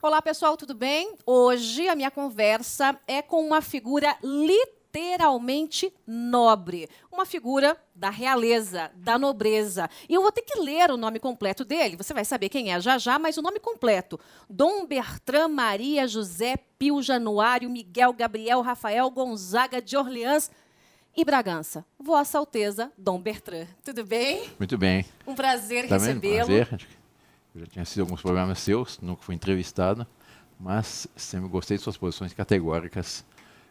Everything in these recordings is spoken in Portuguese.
Olá, pessoal, tudo bem? Hoje a minha conversa é com uma figura literalmente nobre, uma figura da realeza, da nobreza. E eu vou ter que ler o nome completo dele, você vai saber quem é já já, mas o nome completo: Dom Bertrand Maria José Pio Januário Miguel Gabriel Rafael Gonzaga de Orleans e Bragança. Vossa Alteza, Dom Bertrand. Tudo bem? Muito bem. Um prazer Também um recebê-lo. prazer. Eu já tinha assistido alguns programas seus, nunca fui entrevistado, mas sempre gostei de suas posições categóricas,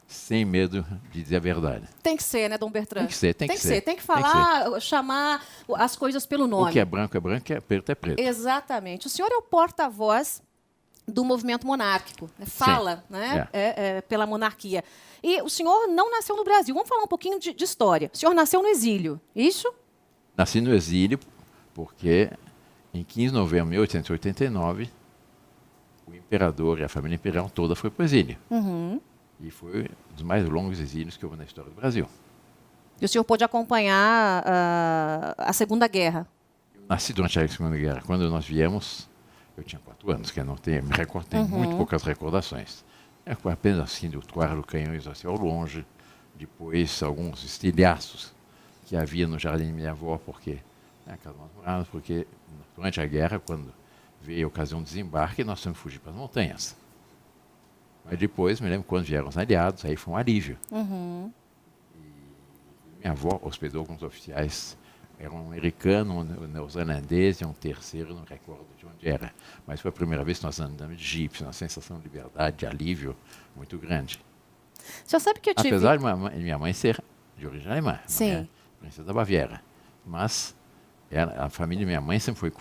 sem medo de dizer a verdade. Tem que ser, né, Dom Bertrand? Tem que ser, tem que ser. Tem que Tem que falar, chamar as coisas pelo O nome. que é branco, o que é preto, é preto. Exatamente. O senhor é o porta-voz do movimento monárquico, né? Fala, né, pela monarquia. E o senhor não nasceu no Brasil. Vamos falar um pouquinho de história. O senhor nasceu no exílio, isso? Nasci no exílio porque, em 15 de novembro de 1889, o imperador e a família imperial toda foi para o exílio. Uhum. E foi um dos mais longos exílios que houve na história do Brasil. E o senhor pôde acompanhar a Segunda Guerra. Eu nasci durante a Segunda Guerra. Quando nós viemos, eu tinha 4 anos, que eu não tenho, me recordo, tenho muito poucas recordações. Foi apenas assim, do claro canhões assim ao longe, depois alguns estilhaços que havia no jardim de minha avó, porque, né, nós morávamos, porque durante a guerra, quando veio a ocasião de desembarque, nós tínhamos que fugir para as montanhas. Mas depois, me lembro, quando vieram os aliados, aí foi um alívio. Uhum. E minha avó hospedou alguns oficiais, era um americano, um neozelandês e um terceiro, não recordo de onde era. Mas foi a primeira vez que nós andamos de jipe, uma sensação de liberdade, de alívio muito grande. O senhor sabe que eu tive... Apesar de minha mãe ser de origem alemã, Sim. princesa da Baviera, mas a família de minha mãe sempre foi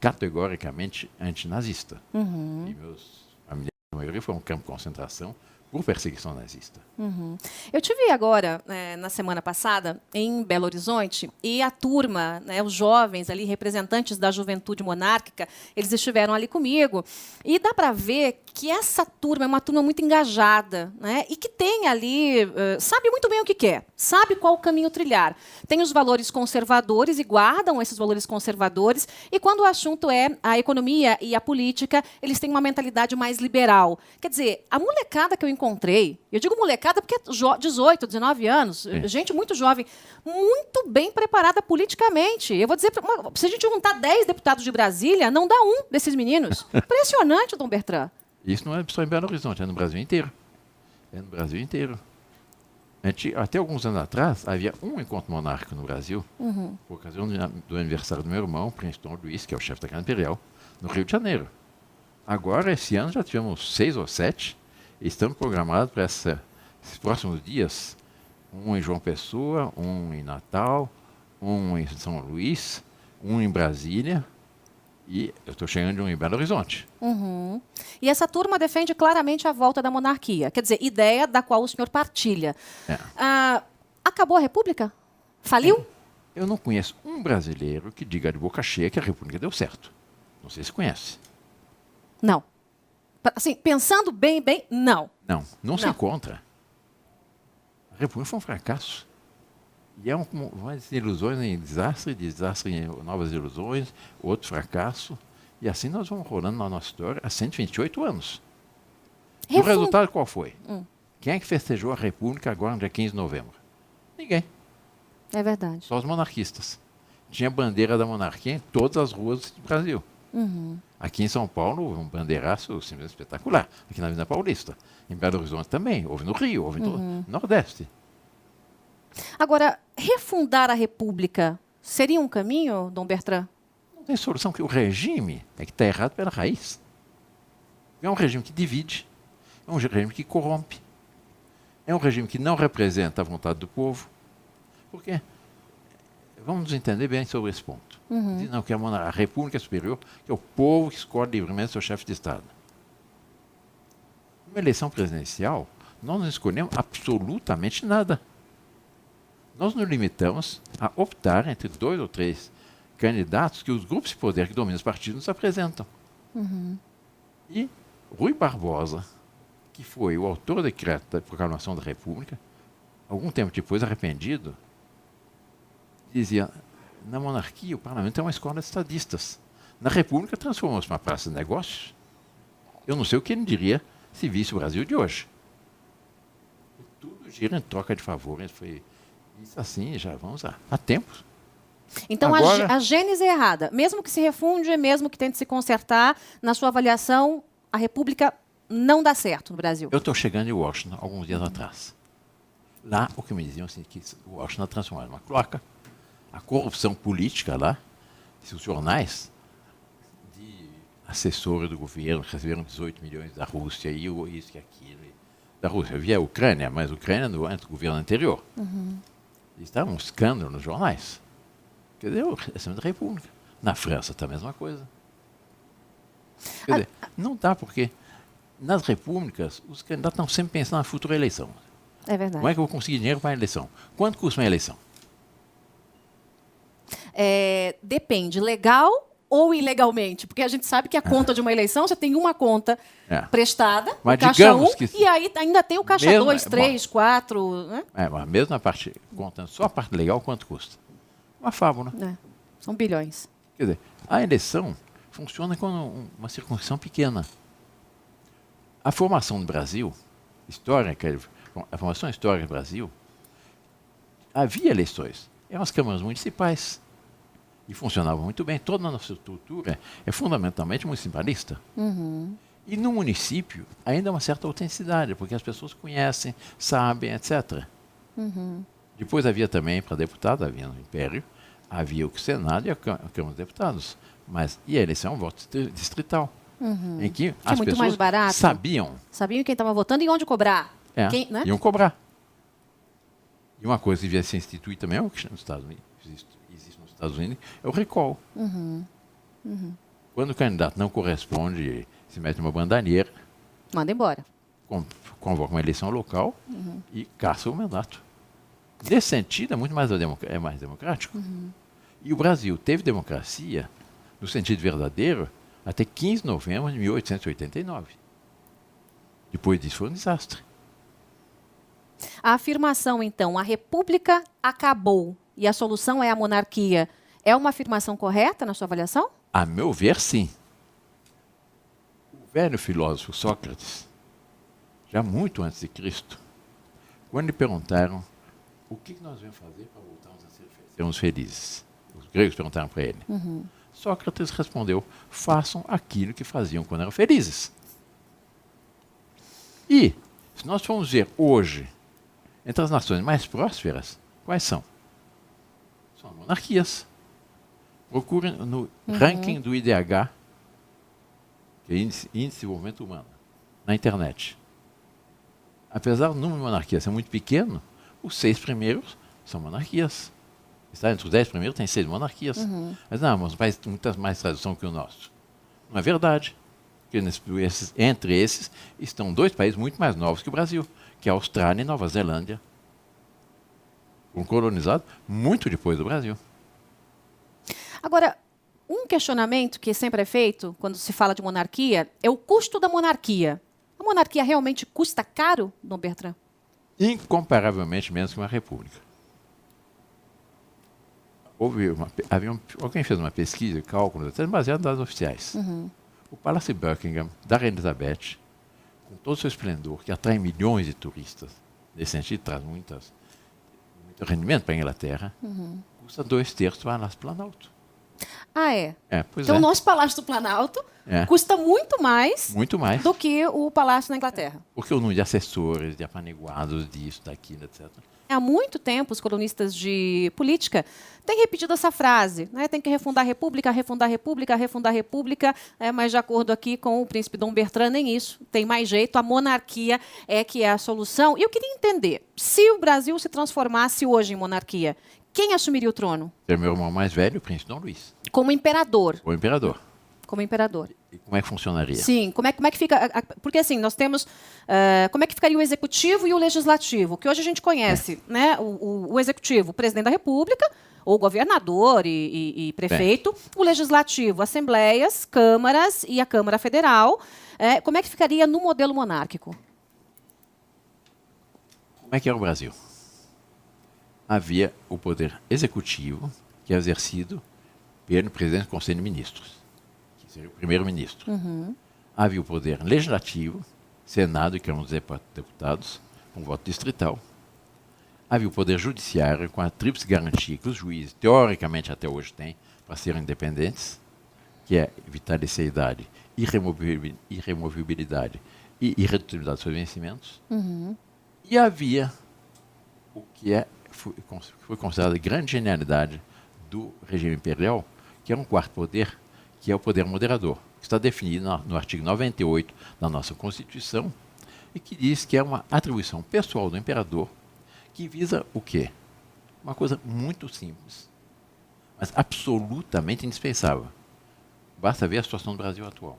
categoricamente antinazista. Uhum. E meus familiares, a maioria, foram um campo de concentração por perseguição nazista. Uhum. Eu tive agora, na semana passada, em Belo Horizonte, e a turma, né, os jovens ali, representantes da juventude monárquica, eles estiveram ali comigo, e dá para ver que essa turma é uma turma muito engajada, né, e que tem ali, sabe muito bem o que quer, sabe qual o caminho trilhar. Tem os valores conservadores e guardam esses valores conservadores, e quando o assunto é a economia e a política, eles têm uma mentalidade mais liberal. Quer dizer, a molecada que eu encontrei, eu digo molecada porque é 18, 19 anos, gente muito jovem, muito bem preparada politicamente. Eu vou dizer, se a gente juntar 10 deputados de Brasília, não dá um desses meninos. Impressionante, Dom Bertrand. Isso não é só em Belo Horizonte, é no Brasil inteiro. É no Brasil inteiro. Até alguns anos atrás, havia um encontro monárquico no Brasil, por ocasião do aniversário do meu irmão, Príncipe Dom Luís, que é o chefe da Casa Imperial, no Rio de Janeiro. Agora, esse ano, já tivemos 6 ou 7, e estamos programados para esses próximos dias, um em João Pessoa, um em Natal, um em São Luís, um em Brasília, e eu estou chegando de um em Belo Horizonte. Uhum. E essa turma defende claramente a volta da monarquia. Quer dizer, ideia da qual o senhor partilha. Acabou a República? Faliu? Eu não conheço um brasileiro que diga de boca cheia que a República deu certo. Não sei se conhece. Não. Assim, pensando bem, não. Não se encontra. A República foi um fracasso. E é umas ilusões em desastre em novas ilusões, outro fracasso. E assim nós vamos rolando na nossa história há 128 anos. E o resultado qual foi? Quem é que festejou a República agora no dia 15 de novembro? Ninguém. É verdade. Só os monarquistas. Tinha bandeira da monarquia em todas as ruas do Brasil. Aqui em São Paulo houve um bandeiraço simplesmente espetacular. Aqui na Avenida Paulista. Em Belo Horizonte também. Houve no Rio, houve no Nordeste. Agora, refundar a República seria um caminho, Dom Bertrand? Não tem solução, porque o regime é que está errado pela raiz. É um regime que divide, é um regime que corrompe, é um regime que não representa a vontade do povo. Por quê? Vamos nos entender bem sobre esse ponto. Diz, não, que a República é superior, que é o povo que escolhe livremente seu chefe de Estado. Numa eleição presidencial, nós não escolhemos absolutamente nada. Nós nos limitamos a optar entre 2 ou 3 candidatos que os grupos de poder que dominam os partidos nos apresentam. E Rui Barbosa, que foi o autor do decreto da proclamação da República, algum tempo depois, arrependido, dizia, na monarquia o parlamento é uma escola de estadistas. Na República transformou-se numa praça de negócios. Eu não sei o que ele diria se visse o Brasil de hoje. Tudo gira em troca de favores. Foi isso assim, já vamos há tempos. Então, Agora, a gênese é errada. Mesmo que se refunde, mesmo que tente se consertar, na sua avaliação, a República não dá certo no Brasil. eu estou chegando em Washington alguns dias atrás. Lá, o que me diziam assim, que Washington é transformado numa cloaca. A corrupção política lá, os jornais de assessores do governo receberam 18 milhões da Rússia e isso e aquilo. Da Rússia, eu via a Ucrânia, mas a Ucrânia no governo anterior. Estava um escândalo nos jornais. Quer dizer, essa é a República. Na França está a mesma coisa. Quer dizer, não dá porque nas repúblicas os candidatos estão sempre pensando na futura eleição. É verdade. Como é que eu vou conseguir dinheiro para a eleição? Quanto custa uma eleição? Depende, legal ou ilegalmente? Porque a gente sabe que a conta de uma eleição, você tem uma conta prestada, mas o caixa 1, que e aí ainda tem o caixa 2, 3, 4. Né? Mas mesmo na parte, contando só a parte legal, quanto custa? Uma fábula. São bilhões. Quer dizer, a eleição funciona como uma circunscrição pequena. A formação do Brasil, a formação histórica do Brasil, havia eleições. Eram as câmaras municipais. E funcionavam muito bem. Toda a nossa estrutura é fundamentalmente municipalista. E no município ainda há uma certa autenticidade, porque as pessoas conhecem, sabem, etc. Depois havia também, para deputado, havia no Império, havia o Senado e a Câmara dos Deputados. E a eleição é um voto distrital. Em que as muito pessoas mais barato. sabiam Sabiam quem estava votando e onde cobrar. Né? Iam cobrar. E uma coisa que devia ser instituída também, o que nos Estados Unidos, existe nos Estados Unidos, é o recall. Quando o candidato não corresponde, se mete uma bandaneira, manda embora. Convoca uma eleição local e caça o mandato. Nesse sentido, é muito mais, mais democrático. E o Brasil teve democracia, no sentido verdadeiro, até 15 de novembro de 1889. Depois disso foi um desastre. A afirmação, então, a República acabou e a solução é a monarquia, é uma afirmação correta na sua avaliação? A meu ver, sim. O velho filósofo Sócrates, já muito antes de Cristo, quando lhe perguntaram o que nós vamos fazer para voltarmos a sermos felizes, os gregos perguntaram para ele. Sócrates respondeu: façam aquilo que faziam quando eram felizes. E, se nós formos ver hoje, entre as nações mais prósperas, quais são? São as monarquias. Procurem no ranking do IDH, que é Índice de Desenvolvimento Humano, na internet. Apesar do número de monarquias ser muito pequeno, os 6 primeiros são monarquias. Está entre os 10 primeiros tem 6 monarquias. Mas não, mas um país tem muita mais tradição que o nosso. Não é verdade. Porque entre esses estão 2 países muito mais novos que o Brasil, que é a Austrália e Nova Zelândia. Foram colonizados muito depois do Brasil. Agora, um questionamento que sempre é feito quando se fala de monarquia é o custo da monarquia. A monarquia realmente custa caro, Dom Bertrand? Incomparavelmente menos que uma república. Alguém fez uma pesquisa, cálculos, até baseado em dados oficiais. O Palácio Buckingham, da Rainha Elizabeth, com todo o seu esplendor, que atrai milhões de turistas, nesse sentido traz muito rendimento para a Inglaterra, custa 2/3 do Palácio Planalto. Então, o nosso Palácio do Planalto custa muito mais do que o Palácio na Inglaterra. Porque o número de assessores, de apaniguados, disso, daquilo, etc. Há muito tempo, os colunistas de política têm repetido essa frase, né? Tem que refundar a República, refundar a República, refundar a República, mas de acordo aqui com o príncipe Dom Bertrand, nem isso, tem mais jeito, a monarquia é que é a solução. E eu queria entender, se o Brasil se transformasse hoje em monarquia, quem assumiria o trono? É meu irmão mais velho, o príncipe Dom Luís. Como imperador. O imperador. Como imperador. E como é que funcionaria? Sim, como é que fica... Porque, assim, nós temos... como é que ficaria o executivo e o legislativo? Que hoje a gente conhece, né? O executivo, o presidente da República, ou governador e prefeito. O legislativo, assembleias, câmaras e a Câmara Federal. Como é que ficaria no modelo monárquico? Como é que era o Brasil? Havia o poder executivo, que é exercido pelo presidente do Conselho de Ministros, que seria o primeiro-ministro. Havia o poder legislativo, Senado, que eram os deputados, com voto distrital. Havia o poder judiciário, com a tríplice garantia que os juízes, teoricamente, até hoje têm, para serem independentes, que é vitalicia a idade, irremovibilidade e irredutibilidade dos seus vencimentos. E havia o que foi considerado a grande genialidade do regime imperial, que é um quarto poder, que é o poder moderador, que está definido no artigo 98 da nossa Constituição, e que diz que é uma atribuição pessoal do imperador, que visa o quê? Uma coisa muito simples, mas absolutamente indispensável. Basta ver a situação do Brasil atual.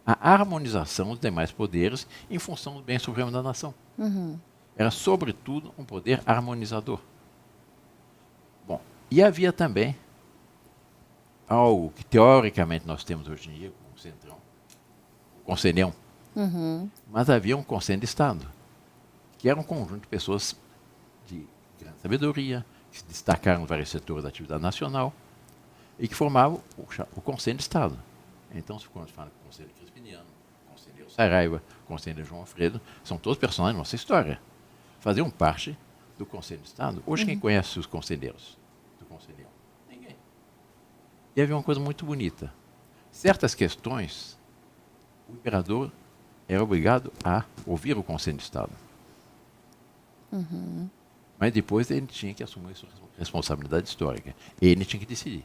A harmonização dos demais poderes em função do bem supremo da nação. Era, sobretudo, um poder harmonizador. Bom, e havia também algo que, teoricamente, nós temos hoje em dia, como o Centrão, o Conselhão, mas havia um Conselho de Estado, que era um conjunto de pessoas de grande sabedoria, que se destacaram em vários setores da atividade nacional, e que formavam o Conselho de Estado. Então, quando se fala do Conselho Crispiniano, Conselheiro Saraiva, Conselheiro João Alfredo, são todos personagens da nossa história. Faziam parte do Conselho de Estado. Hoje, quem conhece os conselheiros do Conselhão? Ninguém. E havia uma coisa muito bonita. Certas questões, o imperador era obrigado a ouvir o Conselho de Estado. Mas depois ele tinha que assumir a sua responsabilidade histórica. Ele tinha que decidir.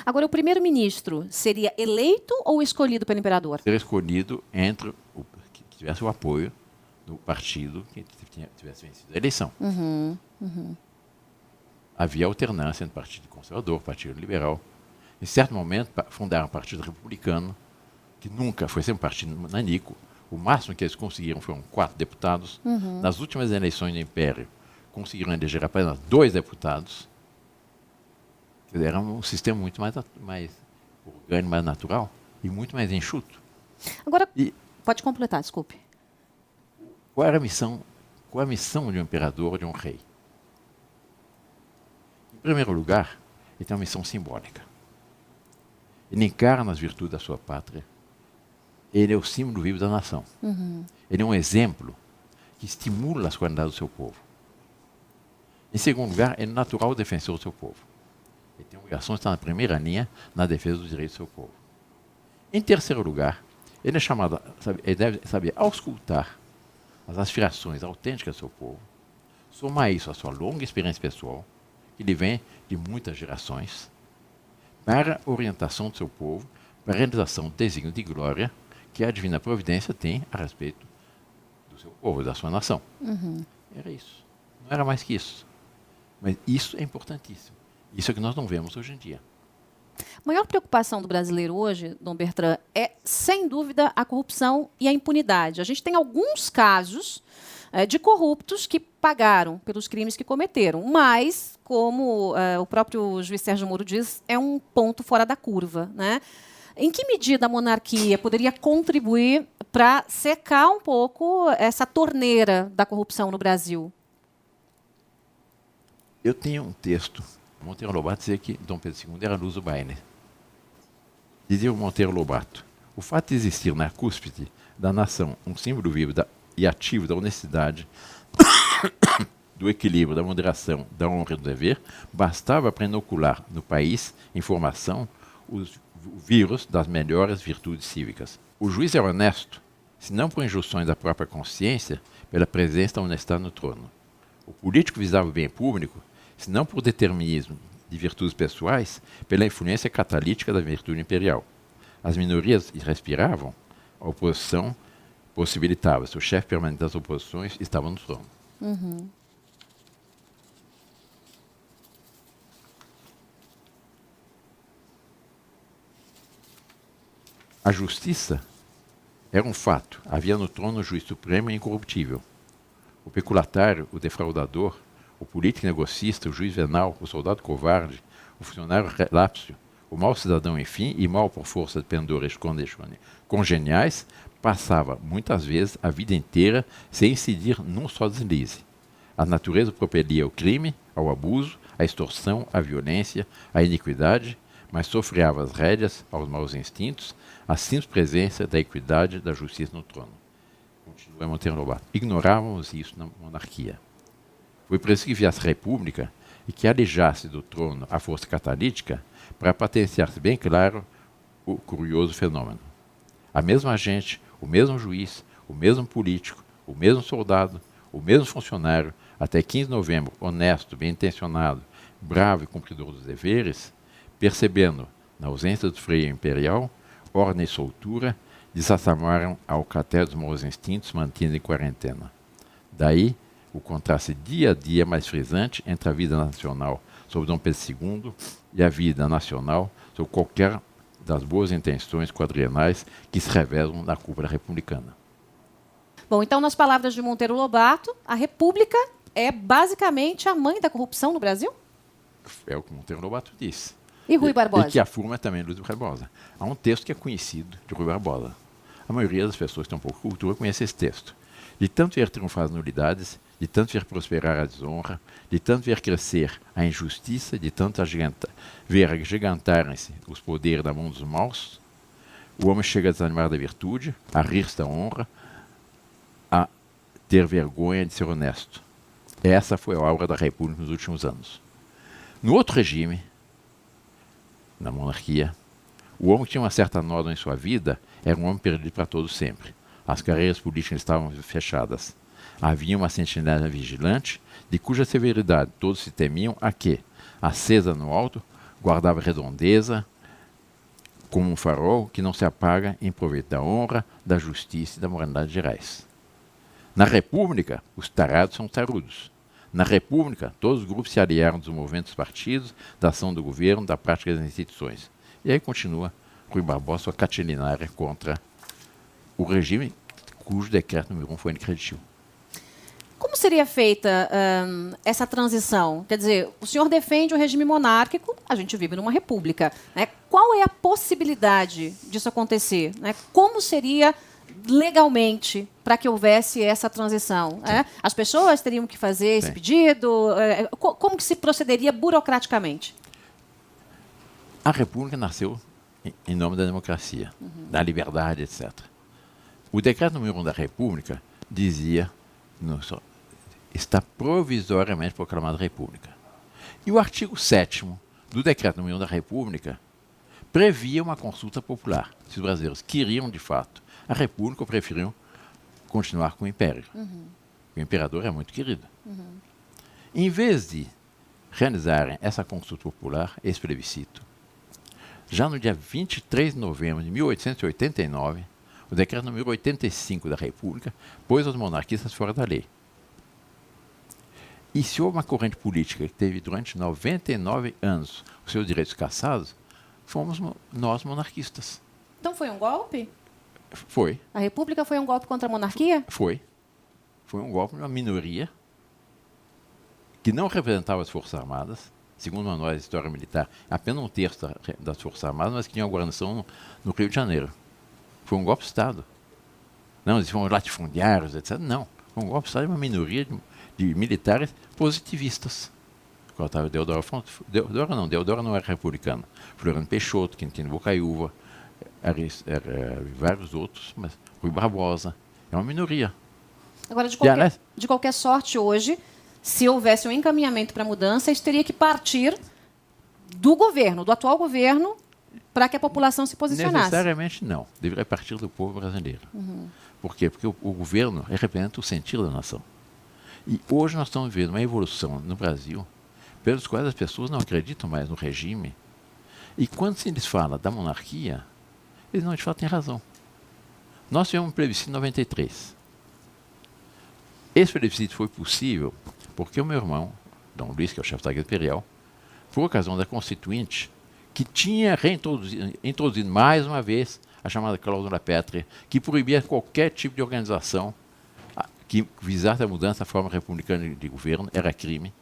Agora, o primeiro-ministro seria eleito ou escolhido pelo imperador? Ser escolhido entre que tivesse o apoio do partido que tivesse vencido a eleição. Havia alternância entre o Partido Conservador, Partido Liberal. Em certo momento, fundaram o Partido Republicano, que nunca foi sempre um partido nanico. O máximo que eles conseguiram foram 4 deputados. Nas últimas eleições do Império, conseguiram eleger apenas 2 deputados. Era um sistema muito mais orgânico, mais natural e muito mais enxuto. Agora, pode completar, desculpe. Qual era a missão? Qual a missão de um imperador ou de um rei? Em primeiro lugar, ele tem uma missão simbólica. Ele encarna as virtudes da sua pátria. Ele é o símbolo vivo da nação. Ele é um exemplo que estimula as qualidades do seu povo. Em segundo lugar, ele é natural defensor do seu povo. Ele tem a obrigação de estar na primeira linha na defesa dos direitos do seu povo. Em terceiro lugar, ele é chamado, ele deve saber auscultar as aspirações autênticas do seu povo, somar isso à sua longa experiência pessoal, que lhe vem de muitas gerações, para a orientação do seu povo, para a realização do desígnio de glória que a divina providência tem a respeito do seu povo, da sua nação. Era isso. Não era mais que isso. Mas isso é importantíssimo. Isso é o que nós não vemos hoje em dia. A maior preocupação do brasileiro hoje, Dom Bertrand, é, sem dúvida, a corrupção e a impunidade. A gente tem alguns casos de corruptos que pagaram pelos crimes que cometeram, mas, como o próprio juiz Sérgio Moro diz, é um ponto fora da curva, né? Em que medida a monarquia poderia contribuir para secar um pouco essa torneira da corrupção no Brasil? Eu tenho um texto. Monteiro Lobato dizia que Dom Pedro II era luz do baile. Dizia o Monteiro Lobato: o fato de existir na cúspide da nação um símbolo vivo e ativo da honestidade, do equilíbrio, da moderação, da honra e do dever, bastava para inocular no país informação, o vírus das melhores virtudes cívicas. O juiz era honesto, se não por injunções da própria consciência, pela presença da honestidade no trono. O político visava o bem público, se não por determinismo de virtudes pessoais, pela influência catalítica da virtude imperial. As minorias respiravam, a oposição possibilitava-se. O chefe permanente das oposições estava no trono. A justiça era um fato. Havia no trono o juiz supremo e incorruptível. O peculatário, o defraudador, o político negocista, o juiz venal, o soldado covarde, o funcionário relapso, o mau cidadão, enfim, e mal por força de pendores congeniais, passava, muitas vezes, a vida inteira sem incidir num só deslize. A natureza propelia ao crime, ao abuso, à extorsão, à violência, à iniquidade, mas sofreava as rédeas aos maus instintos, a simples presença da equidade e da justiça no trono. Continua Monteiro Lobato. Ignorávamos isso na monarquia. Foi preciso que viesse a república e que alejasse do trono a força catalítica para patentear-se bem claro o curioso fenômeno. A mesma gente, o mesmo juiz, o mesmo político, o mesmo soldado, o mesmo funcionário, até 15 de novembro, honesto, bem-intencionado, bravo e cumpridor dos deveres, percebendo, na ausência do freio imperial, ordem e soltura, desassamaram a alcatéia dos maus instintos mantidos em quarentena. Daí, o contraste dia a dia mais frisante entre a vida nacional sob Dom Pedro II e a vida nacional sob qualquer das boas intenções quadrienais que se revelam na cúpula republicana. Bom, então, nas palavras de Monteiro Lobato, a República é basicamente a mãe da corrupção no Brasil? É o que Monteiro Lobato disse. E Rui Barbosa? E que afirma também Luiz Barbosa. Há um texto que é conhecido de Rui Barbosa. A maioria das pessoas que têm um pouco de cultura conhece esse texto. De tanto ver triunfar as nulidades, de tanto ver prosperar a desonra, de tanto ver crescer a injustiça, de tanto ver agigantarem-se os poderes da mão dos maus, o homem chega a desanimar da virtude, a rir-se da honra, a ter vergonha de ser honesto. Essa foi a obra da República nos últimos anos. No outro regime, na monarquia, o homem que tinha uma certa nódoa em sua vida era um homem perdido para todo sempre. As carreiras políticas estavam fechadas. Havia uma sentinela vigilante, de cuja severidade todos se temiam, a que, acesa no alto, guardava redondeza, como um farol que não se apaga em proveito da honra, da justiça e da moralidade gerais. Na República, os tarados são tarudos. Na República, todos os grupos se aliaram dos movimentos dos partidos, da ação do governo, da prática das instituições. E aí continua Rui Barbosa sua catilinária contra o regime cujo decreto número 1 foi incredível. Como seria feita essa transição? Quer dizer, o senhor defende o regime monárquico, a gente vive numa república. Né? Qual é a possibilidade disso acontecer? Né? Como seria legalmente para que houvesse essa transição? Né? As pessoas teriam que fazer esse pedido? Como que se procederia burocraticamente? A república nasceu em nome da democracia, da liberdade, etc. O decreto número 1 da república dizia está provisoriamente proclamada república. E o artigo 7º do decreto número 1 da república previa uma consulta popular. Se os brasileiros queriam, de fato, a república ou preferiam continuar com o império. O imperador é muito querido. Em vez de realizarem essa consulta popular, esse plebiscito, já no dia 23 de novembro de 1889, o decreto número 85 da República pôs os monarquistas fora da lei. E se houve uma corrente política que teve durante 99 anos os seus direitos cassados, fomos nós monarquistas. Então foi um golpe? Foi. A República foi um golpe contra a monarquia? Foi. Foi um golpe de uma minoria que não representava as Forças Armadas, segundo o manual de História Militar, apenas um terço das Forças Armadas, mas que tinha uma guarnição no Rio de Janeiro. Foi um golpe de Estado. Não, eles foram latifundiários, etc. Não. Foi um golpe de Estado de uma minoria de militares positivistas. Deodoro não era republicano. Floriano Peixoto, Quintino Bocaiúva, vários outros, mas Rui Barbosa. É uma minoria. Agora, de qualquer sorte, hoje, se houvesse um encaminhamento para a mudança, isso teria que partir do governo, do atual governo, para que a população se posicionasse. Necessariamente não. Deveria partir do povo brasileiro. Por quê? Porque o governo representa o sentido da nação. E hoje nós estamos vendo uma evolução no Brasil, pelos quais as pessoas não acreditam mais no regime. E quando se lhes fala da monarquia, eles não de fato têm razão. Nós tivemos um plebiscito em 93. Esse plebiscito foi possível porque o meu irmão, Dom Luiz, que é o chefe da Guarda Imperial, por ocasião da Constituinte, que tinha introduzido mais uma vez a chamada cláusula pétrea, que proibia qualquer tipo de organização que visasse a mudança da forma republicana de governo, era crime.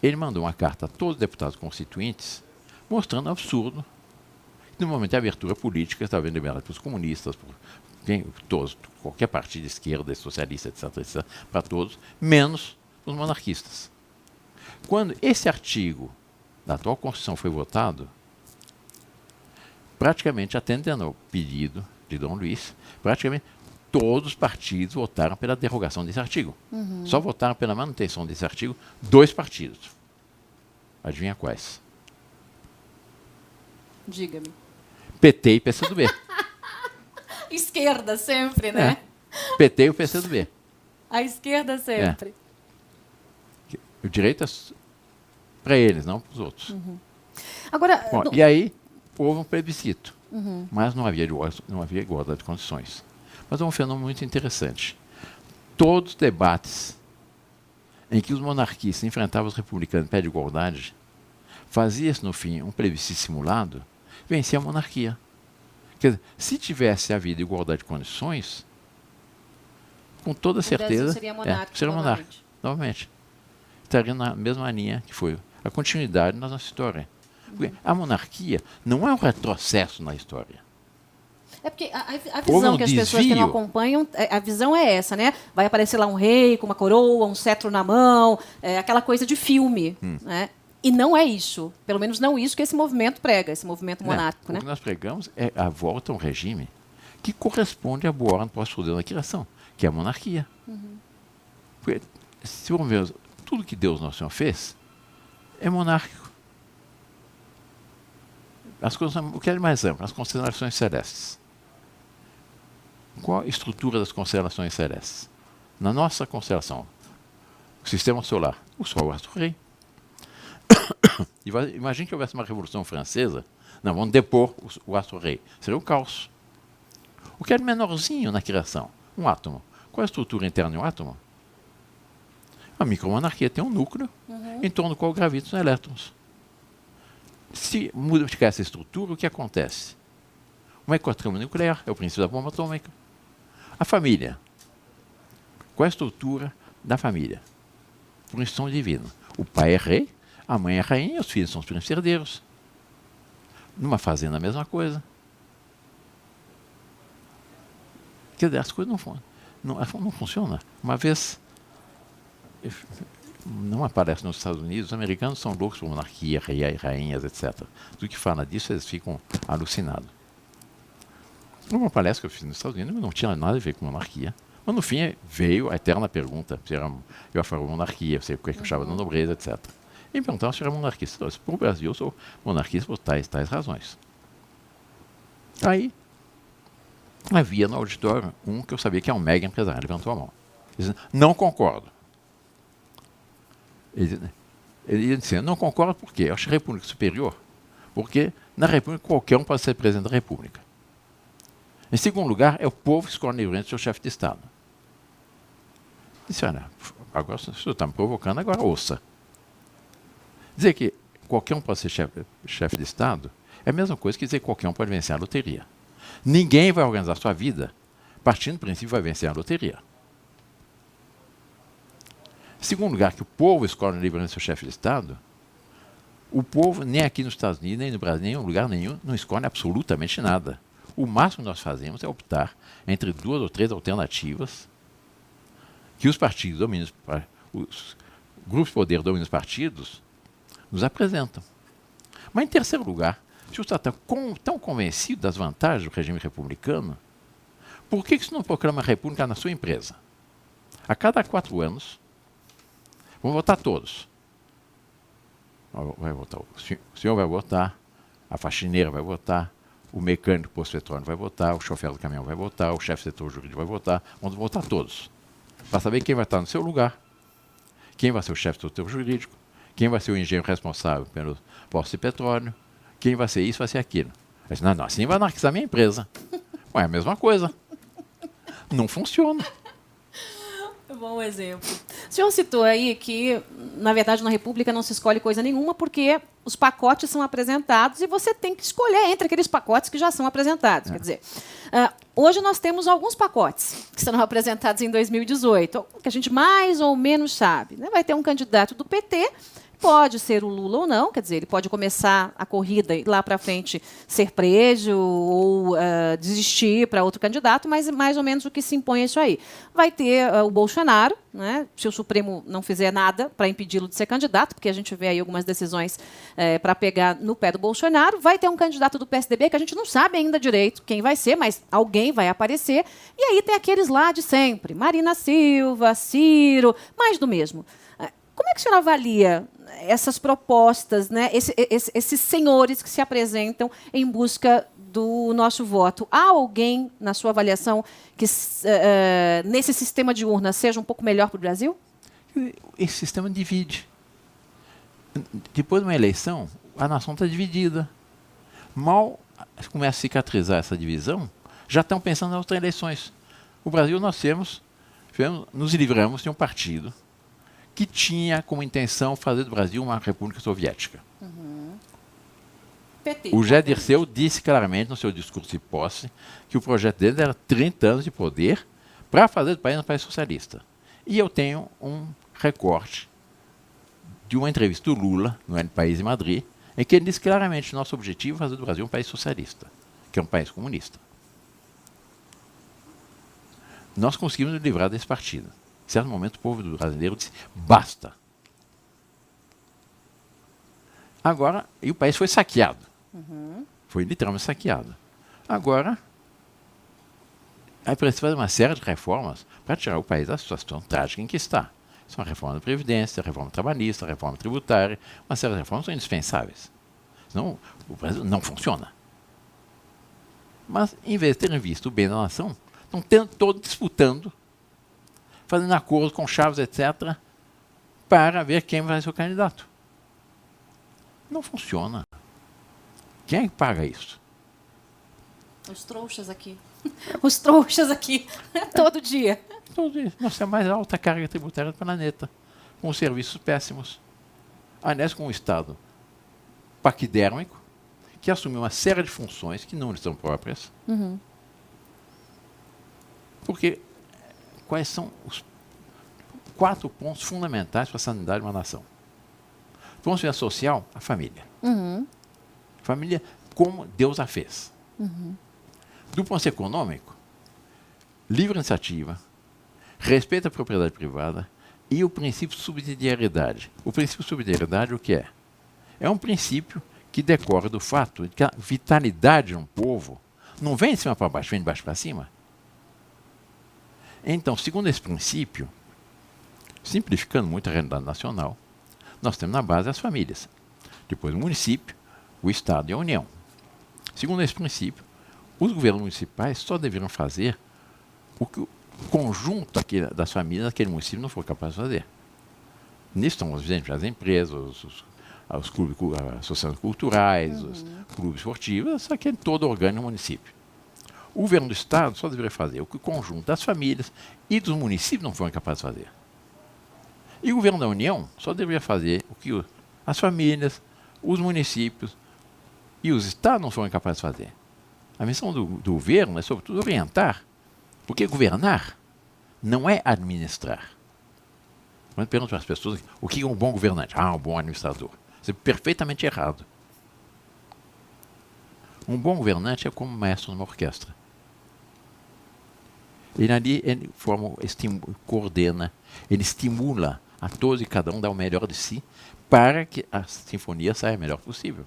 Ele mandou uma carta a todos os deputados constituintes, mostrando o absurdo. No momento de abertura política, estava sendo liberada pelos comunistas, por todos, qualquer partido de esquerda, socialista, etc., para todos, menos os monarquistas. Quando esse artigo da atual Constituição foi votado, praticamente atendendo ao pedido de Dom Luís, praticamente todos os partidos votaram pela derrogação desse artigo. Só votaram pela manutenção desse artigo 2 partidos. Adivinha quais? Diga-me. PT e PCdoB. Esquerda sempre, né? PT e o PCdoB. A esquerda sempre. O direito é para eles, não para os outros. Agora, Bom, e aí houve um plebiscito, mas não havia igualdade de condições. Mas é um fenômeno muito interessante. Todos os debates em que os monarquistas enfrentavam os republicanos em pé de igualdade, fazia-se, no fim, um plebiscito simulado, vencia a monarquia. Quer dizer, se tivesse havido igualdade de condições, com toda certeza, seria monárquico, seria monárquico, novamente. Estaria na mesma linha que foi a continuidade na nossa história. Porque a monarquia não é um retrocesso na história. É porque a visão que as pessoas que não acompanham, a visão é essa, né? Vai aparecer lá um rei com uma coroa, um cetro na mão, aquela coisa de filme, né? E não é isso. Pelo menos não isso que esse movimento prega, esse movimento monárquico, né? O que nós pregamos é a volta a um regime que corresponde à boa ordem pós-poder da criação, que é a monarquia. Porque, se vamos ver, tudo que Deus Nosso Senhor fez é monárquico. O que é mais amplo? As constelações celestes. Qual a estrutura das constelações celestes? Na nossa constelação, o sistema solar, o Sol é o astro-rei. Imagine que houvesse uma Revolução Francesa, não, vamos depor o astro-rei. Seria um caos. O que é menorzinho na criação? Um átomo. Qual é a estrutura interna de um átomo? A micromonarquia tem um núcleo em torno do qual gravitam os elétrons. Se modificar essa estrutura, o que acontece? Uma ecotrama nuclear é o princípio da bomba atômica. A família. Qual é a estrutura da família? Por instituição divina. O pai é rei, a mãe é rainha, os filhos são os príncipes herdeiros. Numa fazenda, a mesma coisa. Quer dizer, as coisas não funcionam. Uma vez, não aparece nos Estados Unidos, os americanos são loucos por monarquia, rainhas, etc. Do que fala disso, eles ficam alucinados. Uma palestra que eu fiz nos Estados Unidos não tinha nada a ver com monarquia. Mas, no fim, veio a eterna pergunta se eu ia falar monarquia, se eu achava da nobreza, etc. E me perguntaram se eu era monarquista. Então, para o Brasil, eu sou monarquista por tais razões. Aí, havia no auditório um que eu sabia que é um mega empresário. Levantou a mão. Ele disse, não concordo. Ele disse, não concordo por quê? Eu acho a República superior, porque na República qualquer um pode ser presidente da República. Em segundo lugar, é o povo que escolhe livremente seu chefe de Estado. Disse, olha, agora o senhor está me provocando, agora ouça. Dizer que qualquer um pode ser chefe de Estado é a mesma coisa que dizer que qualquer um pode vencer a loteria. Ninguém vai organizar sua vida partindo do princípio que vai vencer a loteria. Em segundo lugar, que o povo escolhe livremente seu chefe de Estado, o povo, nem aqui nos Estados Unidos, nem no Brasil, nem em lugar nenhum, não escolhe absolutamente nada. O máximo que nós fazemos é optar entre 2 ou 3 alternativas que os partidos dominam, os grupos de poder dominam os partidos, nos apresentam. Mas, em terceiro lugar, se você está tão convencido das vantagens do regime republicano, por que você não proclama a república na sua empresa? A cada 4 anos, vão votar todos. Vai votar, o senhor vai votar, a faxineira vai votar, o mecânico do posto petróleo vai votar, o chofer do caminhão vai votar, o chefe do setor jurídico vai votar, vamos votar todos. Para saber quem vai estar no seu lugar, quem vai ser o chefe do setor jurídico, quem vai ser o engenheiro responsável pelo posto de petróleo, quem vai ser isso, vai ser aquilo. Aí disse, não, assim vai anarquizar a minha empresa. Ué, é a mesma coisa. Não funciona. Bom exemplo. O senhor citou aí que, na verdade, na República não se escolhe coisa nenhuma porque os pacotes são apresentados e você tem que escolher entre aqueles pacotes que já são apresentados. Quer dizer, hoje nós temos alguns pacotes que serão apresentados em 2018, que a gente mais ou menos sabe. Né? Vai ter um candidato do PT Pode ser o Lula ou não, quer dizer, ele pode começar a corrida e lá para frente ser preso ou desistir para outro candidato, mas mais ou menos o que se impõe é isso aí. Vai ter o Bolsonaro, né, se o Supremo não fizer nada para impedi-lo de ser candidato, porque a gente vê aí algumas decisões para pegar no pé do Bolsonaro. Vai ter um candidato do PSDB que a gente não sabe ainda direito quem vai ser, mas alguém vai aparecer. E aí tem aqueles lá de sempre, Marina Silva, Ciro, mais do mesmo. Como é que a senhora avalia essas propostas, né? Esses senhores que se apresentam em busca do nosso voto? Há alguém, na sua avaliação, que nesse sistema de urna seja um pouco melhor para o Brasil? Esse sistema divide. Depois de uma eleição, a nação está dividida. Mal começa a cicatrizar essa divisão, já estão pensando nas outras eleições. O Brasil, nós nos livramos de um partido que tinha como intenção fazer do Brasil uma república soviética. PT, o Zé Dirceu disse claramente no seu discurso de posse que o projeto dele era 30 anos de poder para fazer do país um país socialista. E eu tenho um recorte de uma entrevista do Lula, no El País em Madrid, em que ele disse claramente que nosso objetivo é fazer do Brasil um país socialista, que é um país comunista. Nós conseguimos nos livrar desse partido. Em certo momento, o povo brasileiro disse, basta. Agora, e o país foi saqueado. Foi literalmente saqueado. Agora, é preciso fazer uma série de reformas para tirar o país da situação trágica em que está. São a reforma da Previdência, a reforma trabalhista, a reforma tributária, uma série de reformas são indispensáveis. Senão, o Brasil não funciona. Mas, em vez de terem visto o bem da nação, estão todos disputando, fazendo acordos com chaves, etc., para ver quem vai ser o candidato. Não funciona. Quem é que paga isso? Os trouxas aqui. Os trouxas aqui. Todo dia. Todo dia. Nós temos a mais alta carga tributária do planeta, com serviços péssimos. Aliás, com um Estado paquidérmico, que assumiu uma série de funções que não lhe são próprias. Porque quais são os 4 pontos fundamentais para a sanidade de uma nação? Do ponto de vista social, a família. Família como Deus a fez. Do ponto de vista econômico, livre iniciativa, respeito à propriedade privada e o princípio de subsidiariedade. O princípio de subsidiariedade, o que é? É um princípio que decorre do fato de que a vitalidade de um povo não vem de cima para baixo, vem de baixo para cima. Então, segundo esse princípio, simplificando muito a realidade nacional, nós temos na base as famílias, depois o município, o Estado e a União. Segundo esse princípio, os governos municipais só deveriam fazer o que o conjunto das famílias daquele município não for capaz de fazer. Nisso estão as empresas, os clubes, as associações culturais, os clubes esportivos, aquele todo orgânico do município. O governo do Estado só deveria fazer o que o conjunto das famílias e dos municípios não foram capazes de fazer. E o governo da União só deveria fazer o que as famílias, os municípios e os estados não foram capazes de fazer. A missão do governo é, sobretudo, orientar. Porque governar não é administrar. Quando pergunto para as pessoas o que é um bom governante? Um bom administrador. Isso é perfeitamente errado. Um bom governante é como um maestro numa orquestra. Ele coordena, ele estimula a todos e cada um dar o melhor de si para que a sinfonia saia o melhor possível.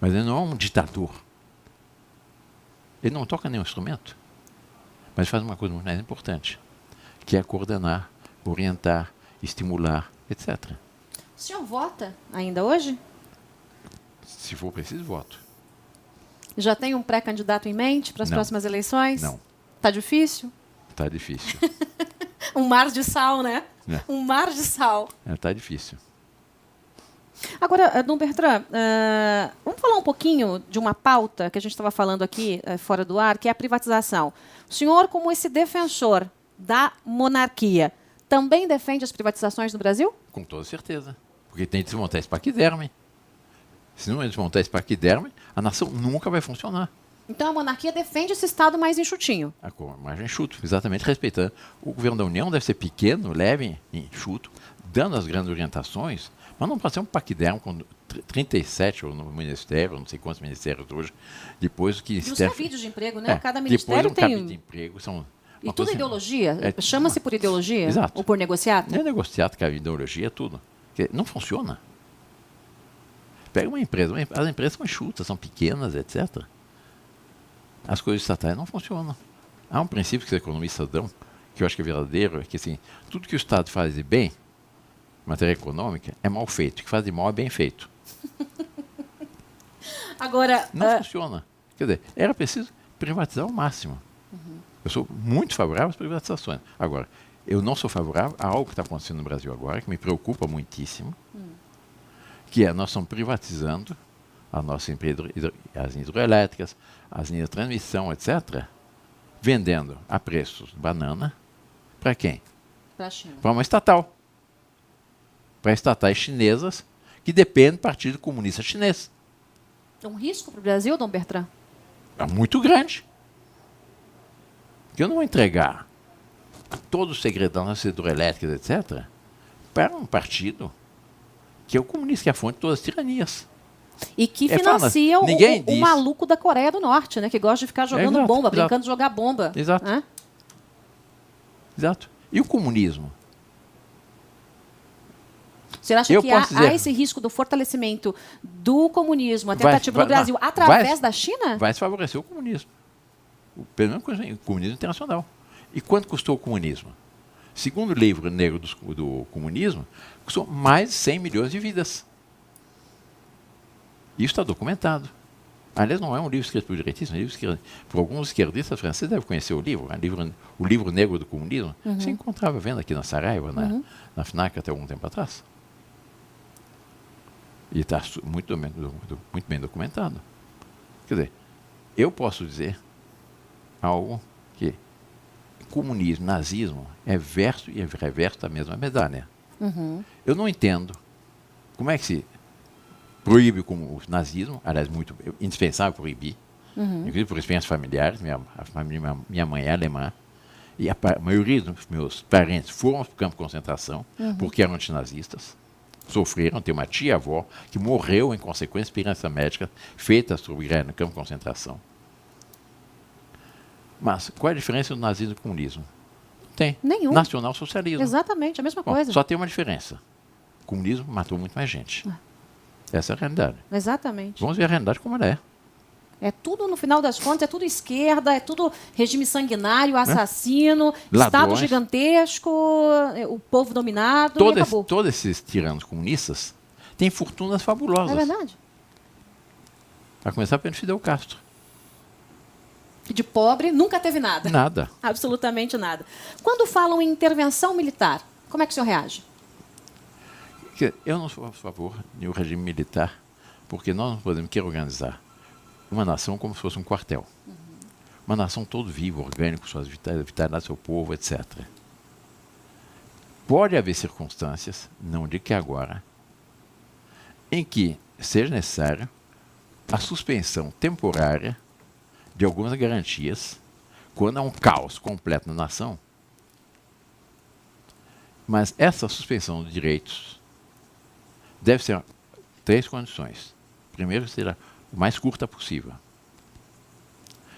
Mas ele não é um ditador. Ele não toca nenhum instrumento, mas faz uma coisa muito mais importante, que é coordenar, orientar, estimular, etc. O senhor vota ainda hoje? Se for preciso, voto. Já tem um pré-candidato em mente para as próximas eleições? Não. Está difícil? Está difícil. Um mar de sal, né? Um mar de sal. Está difícil. Agora, Dom Bertrand, vamos falar um pouquinho de uma pauta que a gente estava falando aqui fora do ar, que é a privatização. O senhor, como esse defensor da monarquia, também defende as privatizações no Brasil? Com toda certeza. Porque tem que desmontar esse paquiderme. Se não desmontar esse paquiderme, a nação nunca vai funcionar. Então a monarquia defende esse Estado mais enxutinho. Com mais enxuto, exatamente respeitando. O governo da União deve ser pequeno, leve, enxuto, dando as grandes orientações, mas não pode ser um paquidermo com 37 ou no ministério, não sei quantos ministérios hoje, depois que... E os cabides de emprego, né? Cada ministério depois tem... cabide de emprego são... E tudo é ideologia? É, chama-se por ideologia? Exato. Ou por negociado? Não é negociado, cabide de ideologia, é tudo. Porque não funciona. Pega uma empresa, as empresas são enxutas, são pequenas, etc. As coisas estatais não funcionam. Há um princípio que os economistas dão, que eu acho que é verdadeiro, é que assim, tudo que o Estado faz de bem, em matéria econômica, é mal feito. O que faz de mal é bem feito. Agora... Não funciona. Quer dizer, era preciso privatizar ao máximo. Eu sou muito favorável às privatizações. Agora, eu não sou favorável a algo que está acontecendo no Brasil agora, que me preocupa muitíssimo, que é nós estamos privatizando a nossa empresa, as hidroelétricas, as linhas de transmissão, etc., vendendo a preços de banana para quem? Para a China. Para uma estatal. Para estatais chinesas que dependem do Partido Comunista Chinês. É um risco para o Brasil, Dom Bertrand? É muito grande. Porque eu não vou entregar todo o segredão das hidroelétricas, etc., para um partido que é o comunista, que é a fonte de todas as tiranias. E que financia o maluco da Coreia do Norte, né? Que gosta de ficar jogando bomba, brincando de jogar bomba. Exato. Exato. E o comunismo? Você acha que há esse risco do fortalecimento do comunismo, a tentativa do Brasil, através da China? Vai se favorecer o comunismo. Pelo menos o comunismo internacional. E quanto custou o comunismo? Segundo o livro negro do comunismo, custou mais de 100 milhões de vidas. Isso está documentado. Aliás, não é um livro escrito por direitistas, é um livro escrito por alguns esquerdistas franceses, devem conhecer o livro negro do comunismo. Você encontrava vendo aqui na Saraiva, na FNAC, até algum tempo atrás. E está muito bem documentado. Quer dizer, eu posso dizer algo que comunismo, nazismo é verso e reverso da mesma medalha. Eu não entendo como é que se proíbe o nazismo, aliás, muito indispensável proibir, inclusive por experiências familiares. Minha mãe é alemã e a maioria dos meus parentes foram para o campo de concentração porque eram antinazistas. Sofreram. Tem uma tia-avó que morreu em consequência de experiência médica feita sobre guerra no campo de concentração. Mas qual é a diferença do nazismo e do comunismo? Tem. Nenhum. Nacional-socialismo. Exatamente, a mesma coisa. Só tem uma diferença. O comunismo matou muito mais gente. Essa é a realidade. Exatamente. Vamos ver a realidade como ela é. É tudo, no final das contas, é tudo esquerda, é tudo regime sanguinário, assassino, Estado gigantesco, o povo dominado, e acabou. Todos esses tiranos comunistas têm fortunas fabulosas. É verdade. A começar pelo Fidel Castro. De pobre, nunca teve nada. Nada. Absolutamente nada. Quando falam em intervenção militar, como é que o senhor reage? Eu não sou a favor do regime militar, porque nós não podemos querer organizar uma nação como se fosse um quartel. Uma nação todo viva, orgânico, suas vitalidades, seu povo, etc. Pode haver circunstâncias, não digo que agora, em que seja necessário a suspensão temporária de algumas garantias quando há um caos completo na nação. Mas essa suspensão de direitos deve ser 3 condições. Primeiro, será o mais curta possível.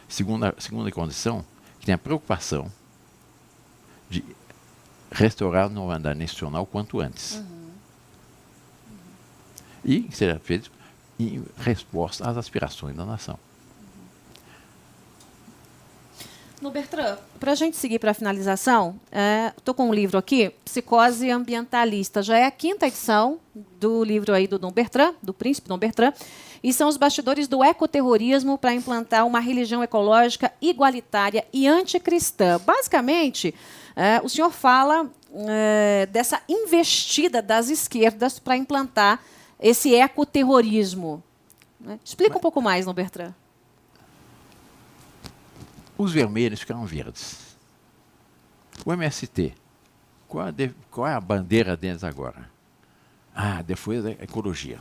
Segunda condição, que tenha preocupação de restaurar a normalidade nacional quanto antes. E que seja feito em resposta às aspirações da nação. No Bertrand, para a gente seguir para a finalização, estou com um livro aqui, Psicose Ambientalista. Já é a 5ª edição do livro aí do Dom Bertrand, do príncipe Dom Bertrand, e são os bastidores do ecoterrorismo para implantar uma religião ecológica igualitária e anticristã. Basicamente, o senhor fala dessa investida das esquerdas para implantar esse ecoterrorismo. Explica um pouco mais, Dom Bertrand. Os vermelhos ficaram verdes. O MST, qual é a bandeira deles agora? Depois a ecologia.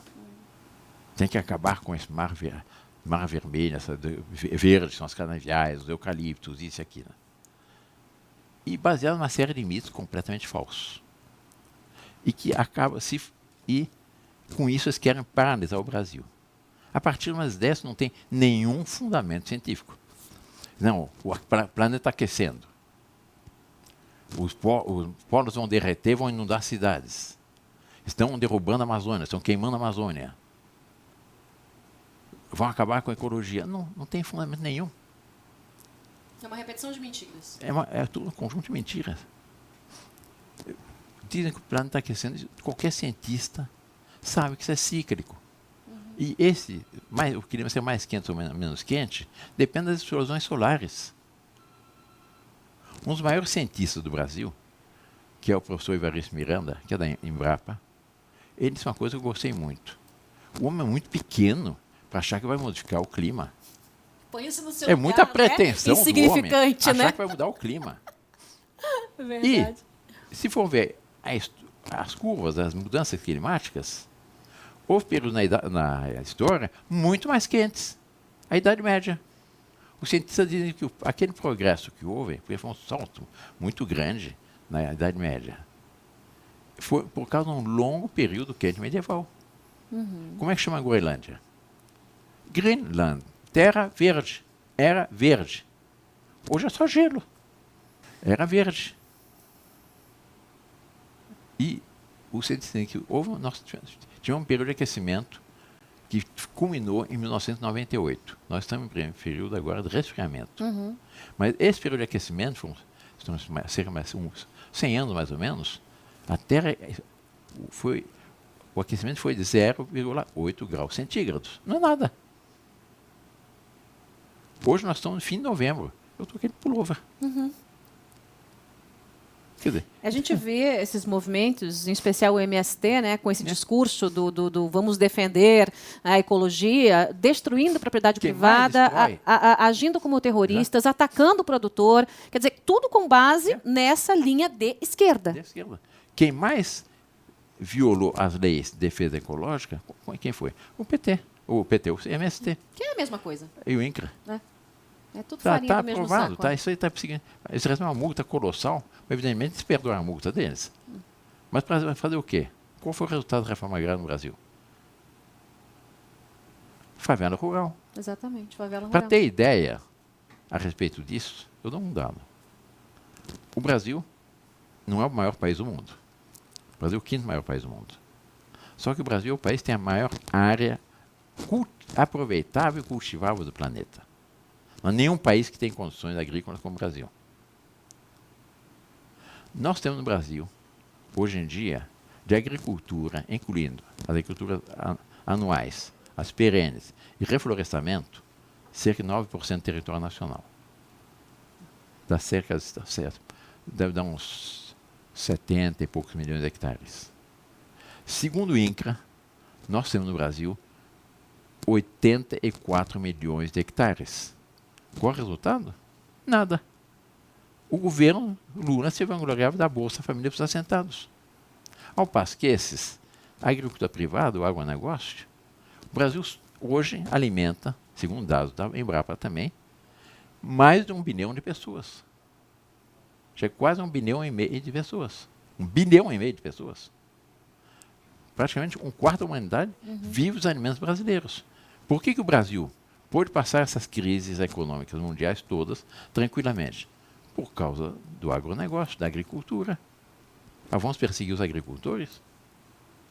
Tem que acabar com esse mar verde. Mar Vermelho, verde, são as canaviais, os eucaliptos, isso e aquilo. E baseado numa série de mitos completamente falsos. E que acaba e com isso eles querem paralisar o Brasil. A partir de umas ideias não tem nenhum fundamento científico. Não, o planeta está aquecendo. Os polos vão derreter, vão inundar cidades. Estão derrubando a Amazônia, estão queimando a Amazônia. Vão acabar com a ecologia. Não tem fundamento nenhum. É uma repetição de mentiras. É tudo um conjunto de mentiras. Dizem que o planeta está aquecendo. Qualquer cientista sabe que isso é cíclico. E o clima ser mais quente ou menos quente, depende das explosões solares. Um dos maiores cientistas do Brasil, que é o professor Evaristo Miranda, que é da Embrapa, ele disse uma coisa que eu gostei muito. O homem é muito pequeno para achar que vai modificar o clima. Põe isso no seu É lugar, muita pretensão né? do homem Insignificante, achar né? que vai mudar o clima. Verdade. E, se for ver as curvas das mudanças climáticas, houve períodos na história muito mais quentes. A Idade Média. Os cientistas dizem que aquele progresso que houve, porque foi um salto muito grande na Idade Média, foi por causa de um longo período quente medieval. Como é que chama a Groenlândia? Greenland, terra verde. Era verde. Hoje é só gelo. Era verde. E os cientistas dizem que nós tivemos um período de aquecimento que culminou em 1998. Nós estamos em período agora de resfriamento. Mas esse período de aquecimento, cerca de uns 100 anos mais ou menos, a Terra o aquecimento foi de 0,8 graus centígrados. Não é nada. Hoje nós estamos no fim de novembro. Eu estou aqui de pullover. Quer dizer, A gente vê esses movimentos, em especial o MST, né, com esse discurso do vamos defender a ecologia, destruindo a propriedade Quem mais privada, destrói? agindo como terroristas, atacando o produtor. Quer dizer, tudo com base nessa linha de esquerda. de esquerda. Quem mais violou as leis de defesa ecológica, quem foi? O PT, o MST Que é a mesma coisa. e o INCRA. Né? É tudo Tá farinha do mesmo aprovado, saco. isso aí está perseguindo. Eles recebem uma multa colossal, mas evidentemente eles perdoaram a multa deles. Mas para fazer o quê? Qual foi o resultado da reforma agrária no Brasil? Favela rural. Exatamente, favela Para rural. ter ideia a respeito disso, eu dou um dado. O Brasil não é o maior país do mundo. O Brasil é o quinto maior país do mundo. Só que o Brasil é o país que tem a maior área aproveitável e cultivável do planeta. Não há nenhum país que tem condições agrícolas como o Brasil. Nós temos no Brasil, hoje em dia, de agricultura, incluindo as agriculturas anuais, as perenes e reflorestamento, cerca de 9% do território nacional. Dá cerca deve dar uns 70 e poucos milhões de hectares. Segundo o INCRA, nós temos no Brasil 84 milhões de hectares. Qual é o resultado? Nada. O governo Lula se vangloriava da Bolsa Família para os assentados. Ao passo que a agricultura privada, o agronegócio, o Brasil hoje alimenta, segundo dados da Embrapa também, mais de 1 bilhão de pessoas. Já é quase 1,5 bilhão de pessoas. 1,5 bilhão de pessoas. Praticamente um quarto da humanidade vive os alimentos brasileiros. Por que o Brasil pôde passar essas crises econômicas mundiais todas tranquilamente? Por causa do agronegócio, da agricultura. Mas vamos perseguir os agricultores?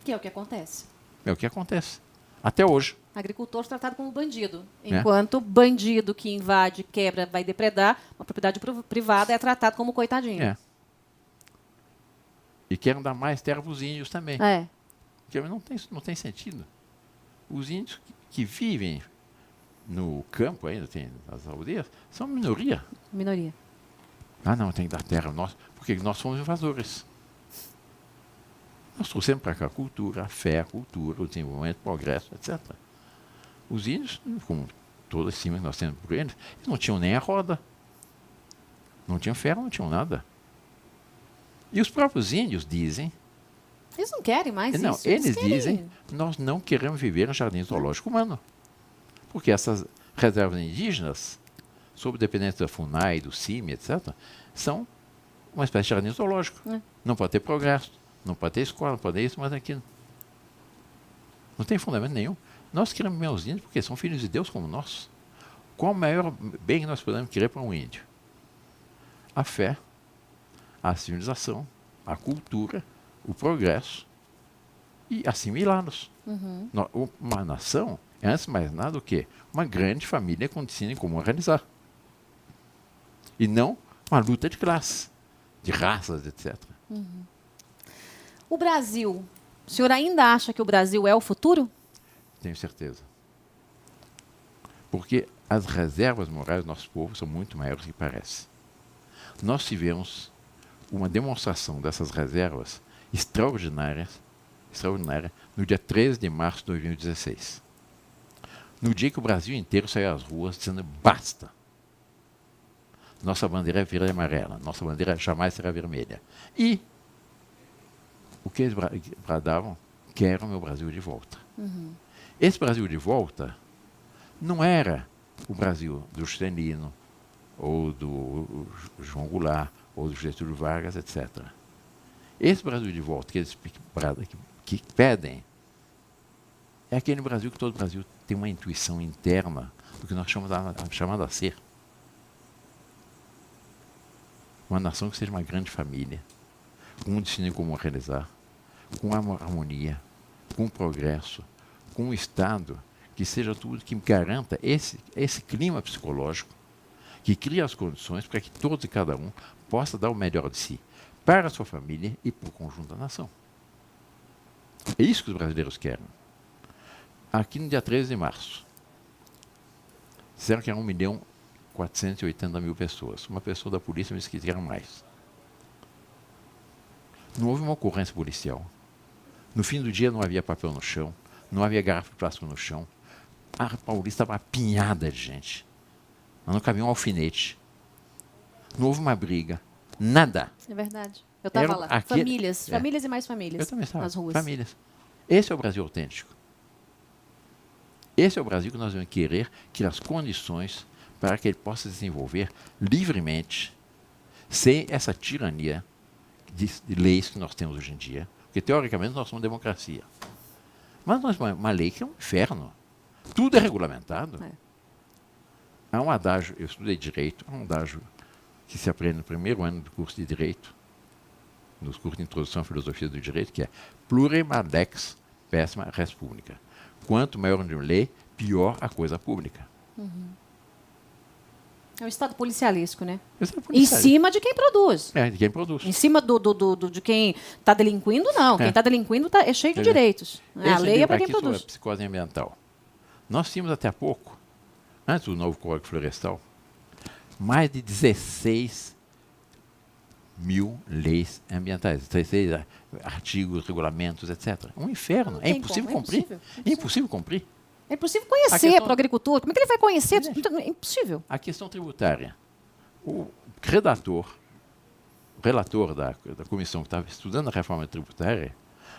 Que é o que acontece. É o que acontece. Até hoje. Agricultor tratado como bandido. É. Enquanto bandido que invade, quebra, vai depredar, uma propriedade privada é tratado como coitadinho. É. E querem dar mais terra para os índios também. É. Porque não tem sentido. Os índios que vivem no campo, ainda tem nas aldeias, são minoria. Minoria. Ah, não, tem que dar terra. Porque nós somos invasores. Nós trouxemos para cá a cultura, a fé, a cultura, o desenvolvimento, o progresso, etc. Os índios, como todo esse cima que nós temos por eles não tinham nem a roda. Não tinham ferro, não tinham nada. E os próprios índios dizem... Eles não querem mais Não, isso. eles querem... dizem, nós não queremos viver no jardim zoológico humano. Porque essas reservas indígenas, sob dependência da FUNAI, do CIMI, etc., são uma espécie de jardim zoológico. Não pode ter progresso, não pode ter escola, não pode ter isso, mas aquilo. Não tem fundamento nenhum. Nós queremos bem os índios porque são filhos de Deus como nós. Qual o maior bem que nós podemos querer para um índio? A fé, a civilização, a cultura, o progresso e assimilá-los. Uma nação é, antes de mais nada, o quê? Uma grande família com destino em comum a realizar. E não uma luta de classe, de raças, etc. O Brasil, o senhor ainda acha que o Brasil é o futuro? Tenho certeza. Porque as reservas morais do nosso povo são muito maiores do que parece. Nós tivemos uma demonstração dessas reservas extraordinária no dia 13 de março de 2016. No dia que o Brasil inteiro saiu às ruas dizendo basta. Nossa bandeira é verde e amarela, nossa bandeira jamais será vermelha. E o que eles bradavam? Quero o meu Brasil de volta. Esse Brasil de volta não era o Brasil do Juscelino, ou do João Goulart, ou do Getúlio Vargas, etc. Esse Brasil de volta que eles que pedem é aquele Brasil que todo Brasil tem uma intuição interna do que nós chamamos a ser. Uma nação que seja uma grande família, com um destino comum a realizar, com harmonia, com progresso, com um Estado que seja tudo que garanta esse clima psicológico, que cria as condições para que todos e cada um possa dar o melhor de si, para a sua família e para o conjunto da nação. É isso que os brasileiros querem. Aqui no dia 13 de março, disseram que eram 1.480.000 pessoas. Uma pessoa da polícia me disse que eram mais. Não houve uma ocorrência policial. No fim do dia não havia papel no chão, não havia garrafa de plástico no chão. A Paulista estava apinhada de gente. Não cabia um alfinete. Não houve uma briga. Nada. É verdade. Eu estava lá. Famílias e mais famílias. Eu também estava. Nas ruas. Famílias. Esse é o Brasil autêntico. Esse é o Brasil que nós vamos querer criar as condições para que ele possa se desenvolver livremente, sem essa tirania de leis que nós temos hoje em dia. Porque, teoricamente, nós somos democracia. Mas nós temos uma lei que é um inferno. Tudo é regulamentado. Há um adágio, eu estudei Direito, há um adágio que se aprende no primeiro ano do curso de Direito, nos cursos de Introdução à Filosofia do Direito, que é plurem lex pessima res publica. Quanto maior a lei, pior a coisa pública. É um Estado policialístico, né? Em cima de quem produz. De quem produz. Em cima de quem está delinquindo, não. Quem está delinquindo é cheio de direitos. A lei é para quem produz. Sobre a psicose ambiental. Nós tínhamos até há pouco, antes do novo Código Florestal, mais de 16 mil leis ambientais, 16 artigos, regulamentos, etc. Um inferno. É impossível cumprir. É impossível cumprir. É impossível conhecer para o agricultor. Como é que ele vai conhecer? É impossível. A questão tributária. O relator da comissão que estava estudando a reforma tributária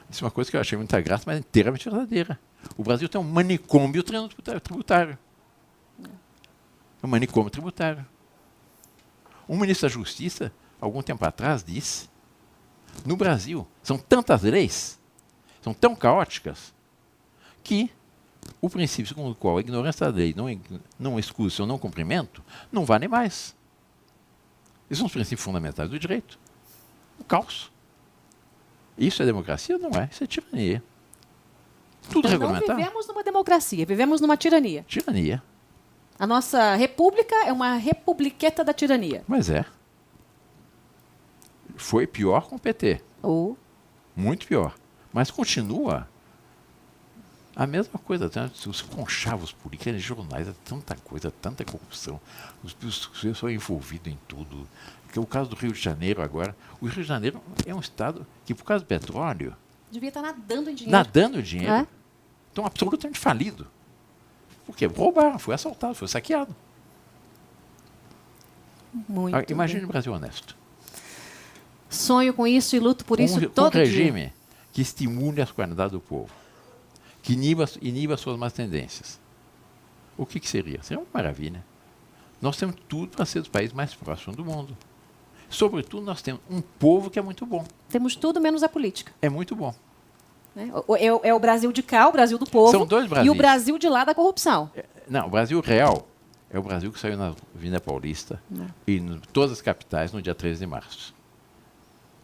disse uma coisa que eu achei muita graça, mas inteiramente verdadeira. O Brasil tem um manicômio tributário. Um manicômio tributário. Um ministro da Justiça, algum tempo atrás, disse: no Brasil, são tantas leis, são tão caóticas, que o princípio segundo o qual a ignorância da lei não exclui seu não cumprimento, não vale mais. Esses são os princípios fundamentais do direito. O caos. Isso é democracia? Não é. Isso é tirania. Tudo regulamentado. Não vivemos numa democracia, vivemos numa tirania. Tirania. A nossa república é uma republiqueta da tirania. Mas é. Foi pior com o PT. Muito pior. Mas continua a mesma coisa. Os conchavos políticos, jornais, tanta coisa, tanta corrupção. Os pessoas são envolvidos em tudo. Porque o caso do Rio de Janeiro agora. O Rio de Janeiro é um estado que, por causa do petróleo... devia estar nadando em dinheiro. Nadando em dinheiro. Estão absolutamente falido. Por quê? Roubaram, foi assaltado, foi saqueado. Muito Imagine bem. o Brasil honesto. Sonho com isso e luto por isso todo dia. Um regime dia. Que estimule as qualidades do povo, que iniba suas más tendências, o que seria? Seria uma maravilha. Nós temos tudo para ser os países mais próximos do mundo. Sobretudo, nós temos um povo que é muito bom. Temos tudo menos a política. É muito bom. Né? É o Brasil de cá, o Brasil do povo. São dois Brasis. E o Brasil de lá da corrupção. Não, o Brasil real é o Brasil que saiu na Avenida Paulista e em todas as capitais no dia 13 de março.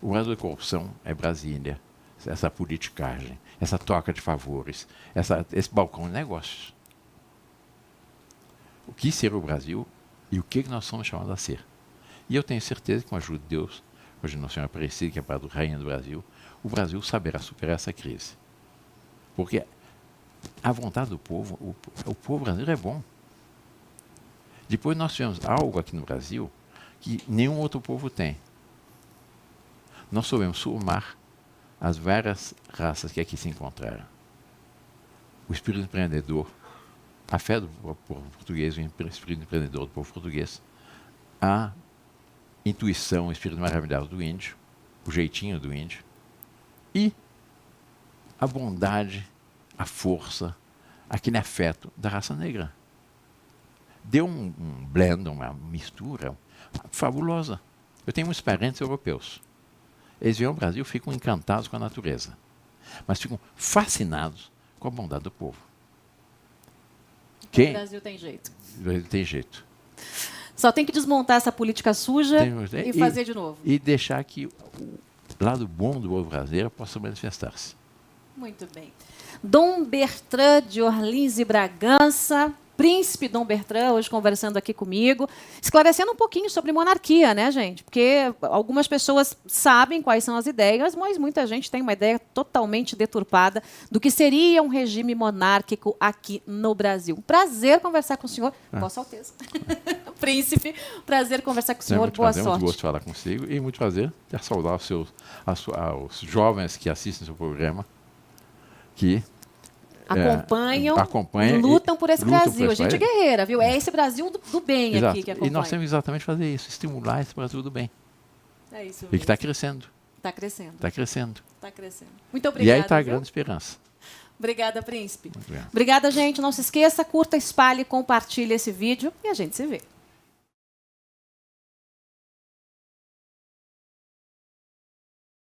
O Brasil da corrupção é Brasília. Essa politicagem, essa troca de favores, esse balcão de negócios. O que será o Brasil e o que nós somos chamados a ser? E eu tenho certeza que, com a ajuda de Deus, hoje Nossa Senhora Aparecida, que é a rainha do Brasil, o Brasil saberá superar essa crise. Porque a vontade do povo, o povo brasileiro é bom. Depois nós tivemos algo aqui no Brasil que nenhum outro povo tem. Nós soubemos somar as várias raças que aqui se encontraram. O espírito empreendedor, a fé do povo português, o espírito empreendedor do povo português, a intuição, o espírito maravilhoso do índio, o jeitinho do índio, e a bondade, a força, aquele afeto da raça negra. Deu um blend, uma mistura fabulosa. Eu tenho muitos parentes europeus. Eles vêm ao Brasil, ficam encantados com a natureza, mas ficam fascinados com a bondade do povo. O Brasil tem jeito. O Brasil tem jeito. Só tem que desmontar essa política suja e fazer de novo. E deixar que o lado bom do povo brasileiro possa manifestar-se. Muito bem. Dom Bertrand de Orleans e Bragança, Príncipe Dom Bertrand, hoje conversando aqui comigo, esclarecendo um pouquinho sobre monarquia, né, gente? Porque algumas pessoas sabem quais são as ideias, mas muita gente tem uma ideia totalmente deturpada do que seria um regime monárquico aqui no Brasil. Um prazer conversar com o senhor, Vossa Alteza. Príncipe, prazer conversar com o senhor, boa sorte. Muito gosto de falar consigo e muito prazer ter saudar aos jovens que assistem seu programa, que acompanham, lutam por esse Brasil. Gente guerreira, viu? É esse Brasil do bem. Exato. Aqui que acompanha. E nós temos exatamente fazer isso, estimular esse Brasil do bem. É isso mesmo. E que está crescendo. Está crescendo. Está crescendo. Está crescendo. Muito obrigada. E aí está a grande esperança. Obrigada, Príncipe. Obrigada, gente. Não se esqueça, curta, espalhe, compartilhe esse vídeo e a gente se vê.